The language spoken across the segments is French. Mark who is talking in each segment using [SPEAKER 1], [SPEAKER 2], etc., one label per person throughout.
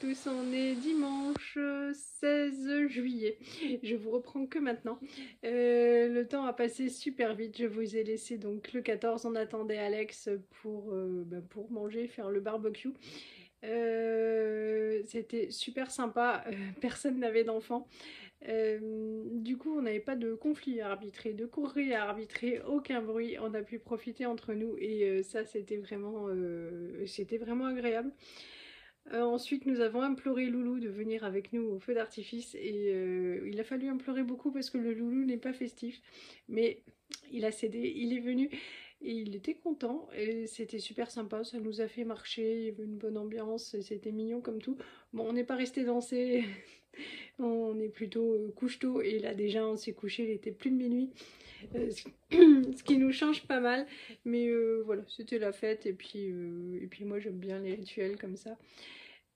[SPEAKER 1] tous, on est dimanche 16 juillet. Je vous reprends que maintenant. Le temps a passé super vite. Je vous ai laissé donc le 14. On attendait Alex pour manger, faire le barbecue. C'était super sympa. Personne n'avait d'enfant. Du coup, on n'avait pas de conflit à arbitrer, de courrier à arbitrer, aucun bruit. On a pu profiter entre nous et ça, c'était vraiment agréable. Ensuite, nous avons imploré Loulou de venir avec nous au feu d'artifice et il a fallu implorer beaucoup parce que le Loulou n'est pas festif, mais il a cédé, il est venu et il était content et c'était super sympa, ça nous a fait marcher, il y avait une bonne ambiance, c'était mignon comme tout. Bon, on n'est pas resté danser, on est plutôt couche-tôt et là déjà on s'est couché, il était plus de minuit. Ce qui nous change pas mal, mais voilà, c'était la fête et puis moi j'aime bien les rituels comme ça.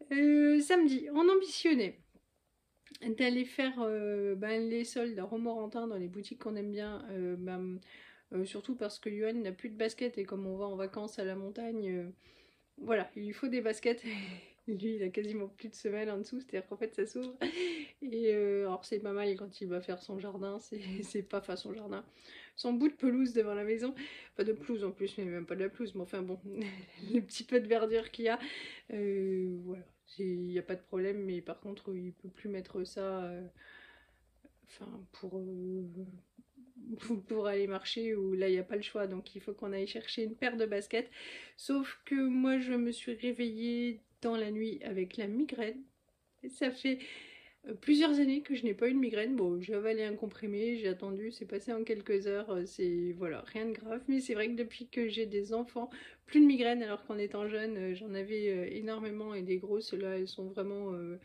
[SPEAKER 1] Samedi, on ambitionnait d'aller faire les soldes à Romorantin dans les boutiques qu'on aime bien, surtout parce que Johan n'a plus de baskets et comme on va en vacances à la montagne, voilà, il lui faut des baskets. Lui, il a quasiment plus de semelles en dessous, c'est-à-dire qu'en fait ça s'ouvre. Et alors c'est pas mal quand il va faire son jardin, c'est pas enfin son jardin, son bout de pelouse devant la maison, pas de pelouse en plus, mais même pas de la pelouse, mais enfin bon, le petit peu de verdure qu'il y a, voilà, il n'y a pas de problème, mais par contre il peut plus mettre ça, enfin pour aller marcher où là il n'y a pas le choix, donc il faut qu'on aille chercher une paire de baskets. Sauf que moi je me suis réveillée dans la nuit avec la migraine. Ça fait plusieurs années que je n'ai pas eu de migraine. Bon, j'ai avalé un comprimé, j'ai attendu, c'est passé en quelques heures, c'est voilà, rien de grave. Mais c'est vrai que depuis que j'ai des enfants, plus de migraine, alors qu'en étant jeune, j'en avais énormément et des grosses, là, elles sont vraiment euh,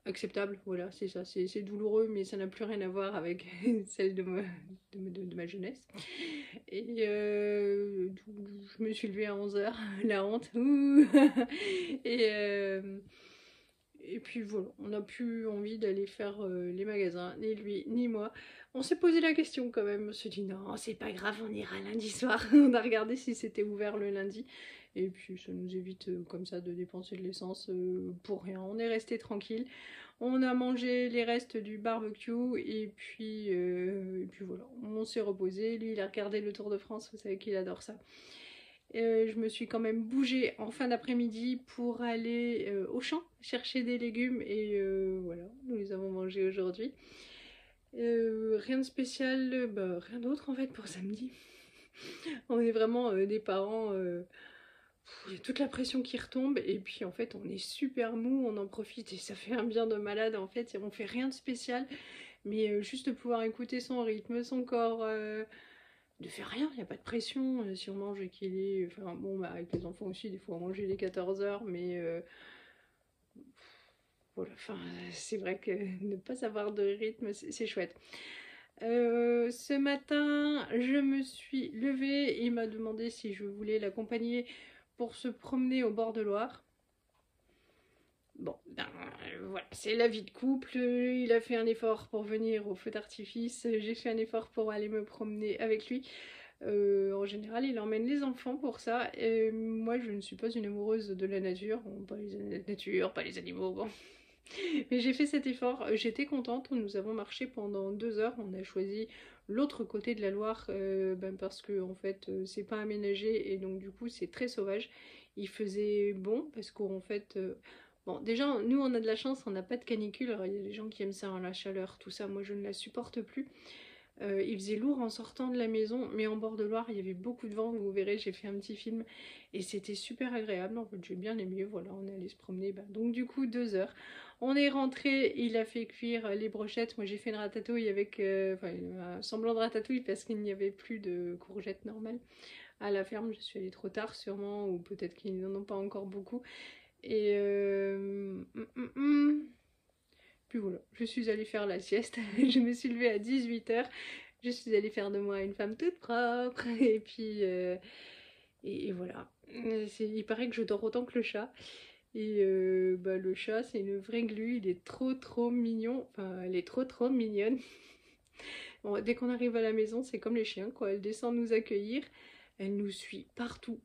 [SPEAKER 1] acceptables. Voilà, c'est ça, c'est douloureux, mais ça n'a plus rien à voir avec celle de ma jeunesse. Et je me suis levée à 11 h, la honte. Et et puis voilà, on n'a plus envie d'aller faire les magasins, ni lui, ni moi. On s'est posé la question quand même, on s'est dit non, c'est pas grave, on ira lundi soir. On a regardé si c'était ouvert le lundi. Et puis ça nous évite comme ça de dépenser de l'essence pour rien. On est resté tranquille. On a mangé les restes du barbecue et puis voilà, on s'est reposé. Lui, il a regardé le Tour de France, vous savez qu'il adore ça. Je me suis quand même bougée en fin d'après-midi pour aller au champ chercher des légumes et voilà, nous les avons mangés aujourd'hui. Rien de spécial, rien d'autre en fait pour samedi. On est vraiment des parents, il y a toute la pression qui retombe et puis en fait on est super mou, on en profite et ça fait un bien de malade en fait, on fait rien de spécial, mais juste de pouvoir écouter son rythme, son corps, de faire rien, il n'y a pas de pression, si on mange et qu'il est... Enfin bon, avec les enfants aussi, des fois on mange les 14 h, mais voilà, enfin, c'est vrai que ne pas avoir de rythme, c'est chouette. Ce matin, je me suis levée et il m'a demandé si je voulais l'accompagner pour se promener au bord de Loire. Bon, voilà, c'est la vie de couple. Il a fait un effort pour venir au feu d'artifice. J'ai fait un effort pour aller me promener avec lui. En général, il emmène les enfants pour ça. Et moi, je ne suis pas une amoureuse de la nature. Bon, pas la nature, pas les animaux, bon. Mais j'ai fait cet effort. J'étais contente. Nous avons marché pendant 2 heures. On a choisi l'autre côté de la Loire parce que en fait, c'est pas aménagé et donc du coup, c'est très sauvage. Il faisait bon parce qu'en fait, bon, déjà, nous, on a de la chance. On n'a pas de canicule. Alors, il y a des gens qui aiment ça, hein, la chaleur, tout ça. Moi, je ne la supporte plus. Il faisait lourd en sortant de la maison, mais en bord de Loire, il y avait beaucoup de vent, vous verrez, j'ai fait un petit film, et c'était super agréable, en fait, j'ai bien aimé, voilà, on est allé se promener, donc du coup, 2 heures. On est rentré, il a fait cuire les brochettes, moi j'ai fait une ratatouille avec, un semblant de ratatouille, parce qu'il n'y avait plus de courgettes normales à la ferme, je suis allée trop tard sûrement, ou peut-être qu'ils n'en ont pas encore beaucoup, et puis voilà, je suis allée faire la sieste, je me suis levée à 18 h, je suis allée faire de moi une femme toute propre, et puis et voilà. Il paraît que je dors autant que le chat, et le chat c'est une vraie glu, il est trop mignon, enfin elle est trop mignonne. Bon, dès qu'on arrive à la maison, c'est comme les chiens quoi, elle descend nous accueillir, elle nous suit partout,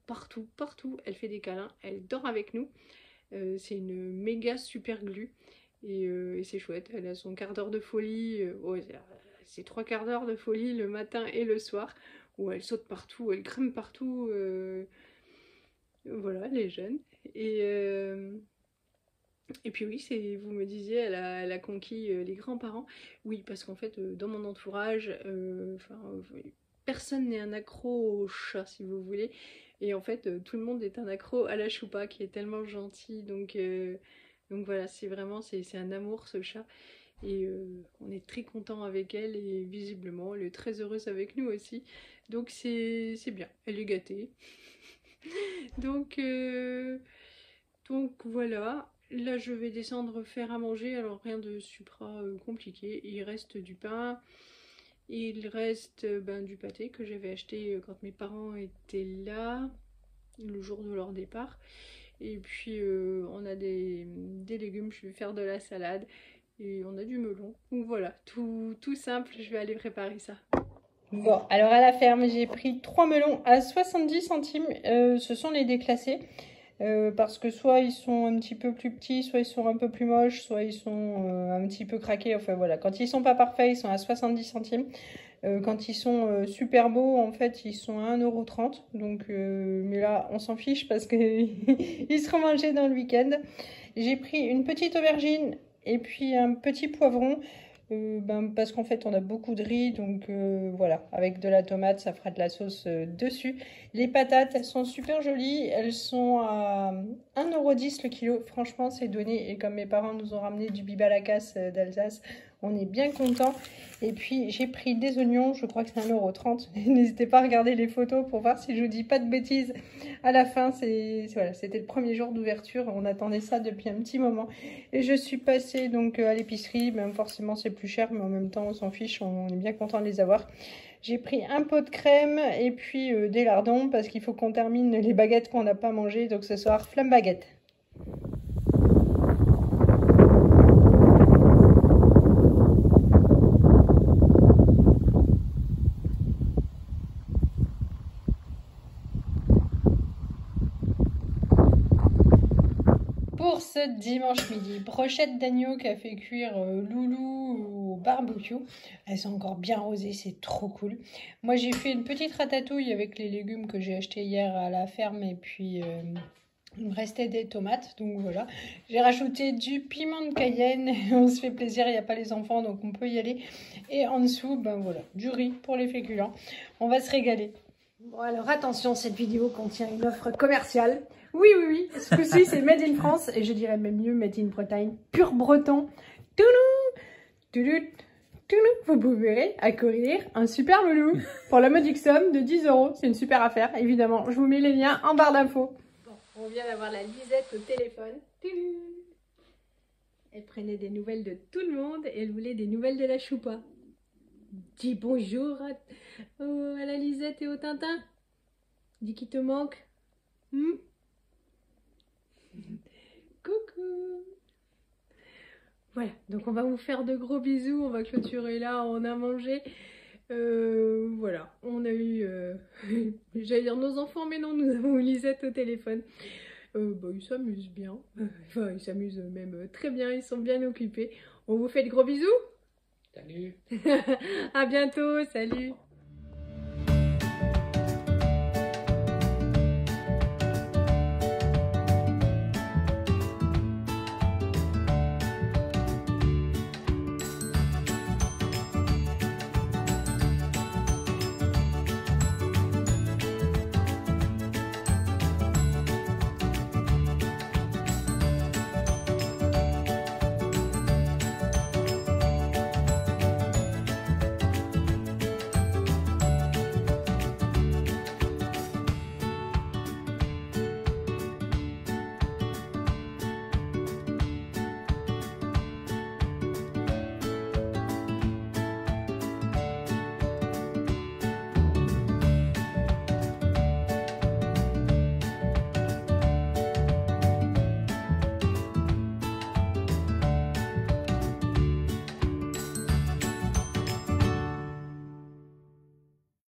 [SPEAKER 1] elle fait des câlins, elle dort avec nous. C'est une méga super glue. Et c'est chouette, elle a son quart d'heure de folie, c'est 3/4 d'heure de folie le matin et le soir, où elle saute partout, elle grimpe partout, voilà, elle est jeune. Et puis oui, vous me disiez, elle a conquis les grands-parents. Oui, parce qu'en fait, dans mon entourage, personne n'est un accro au chat, si vous voulez. Et en fait, tout le monde est un accro à la choupa, qui est tellement gentille. Donc voilà, c'est un amour, ce chat. Et on est très content avec elle, et visiblement, elle est très heureuse avec nous aussi. Donc c'est bien, elle est gâtée. donc, donc voilà. Là, je vais descendre faire à manger. Alors, rien de supra compliqué. Il reste du pain. Il reste du pâté que j'avais acheté quand mes parents étaient là, le jour de leur départ. Et puis, on a des légumes. Je vais faire de la salade. Et on a du melon. Donc voilà, tout simple. Je vais aller préparer ça. Bon, alors à la ferme, j'ai pris 3 melons à 70 centimes. Ce sont les déclassés. Parce que soit ils sont un petit peu plus petits, soit ils sont un peu plus moches, soit ils sont un petit peu craqués. Enfin voilà, quand ils sont pas parfaits, ils sont à 70 centimes. Quand ils sont super beaux, en fait, ils sont à 1,30 €. Donc, mais là, on s'en fiche parce qu'ils seront mangés dans le week-end. J'ai pris une petite aubergine et puis un petit poivron. Parce qu'en fait on a beaucoup de riz, donc voilà, avec de la tomate ça fera de la sauce dessus. Les patates, elles sont super jolies, elles sont à 1,10 € le kilo, franchement c'est donné. Et comme mes parents nous ont ramené du bibalakas d'Alsace, on est bien contents. Et puis j'ai pris des oignons, je crois que c'est 1,30 €. N'hésitez pas à regarder les photos pour voir si je vous dis pas de bêtises. À la fin, voilà, c'était le premier jour d'ouverture, on attendait ça depuis un petit moment. Et je suis passée donc à l'épicerie, même forcément c'est plus cher, mais en même temps on s'en fiche, on est bien content de les avoir. J'ai pris un pot de crème et puis des lardons parce qu'il faut qu'on termine les baguettes qu'on n'a pas mangées. Donc ce soir, flamme baguette. Pour ce dimanche midi, brochette d'agneau qu'a fait cuire Loulou au barbecue. Elles sont encore bien rosées, c'est trop cool. Moi j'ai fait une petite ratatouille avec les légumes que j'ai achetés hier à la ferme et puis il me restait des tomates, donc voilà. J'ai rajouté du piment de Cayenne, on se fait plaisir, il n'y a pas les enfants donc on peut y aller. Et en dessous, voilà, du riz pour les féculents. On va se régaler. Bon alors attention, cette vidéo contient une offre commerciale. Oui, ce coup-ci c'est Made in France, et je dirais même mieux Made in Bretagne, pur breton. Vous pouvez acquérir un super loulou pour la modique somme de 10 €. C'est une super affaire, évidemment. Je vous mets les liens en barre d'infos. Bon, on vient d'avoir la Lisette au téléphone. Elle prenait des nouvelles de tout le monde et elle voulait des nouvelles de la choupa. Dis bonjour à la Lisette et au Tintin. Dis qu'il te manque. Coucou. Voilà, donc on va vous faire de gros bisous, on va clôturer là, on a mangé. Voilà, on a eu, j'allais dire nos enfants, mais non, nous avons Lisette au téléphone. Ils s'amusent bien, enfin ils s'amusent même très bien, ils sont bien occupés. On vous fait de gros bisous. Salut. À bientôt, salut.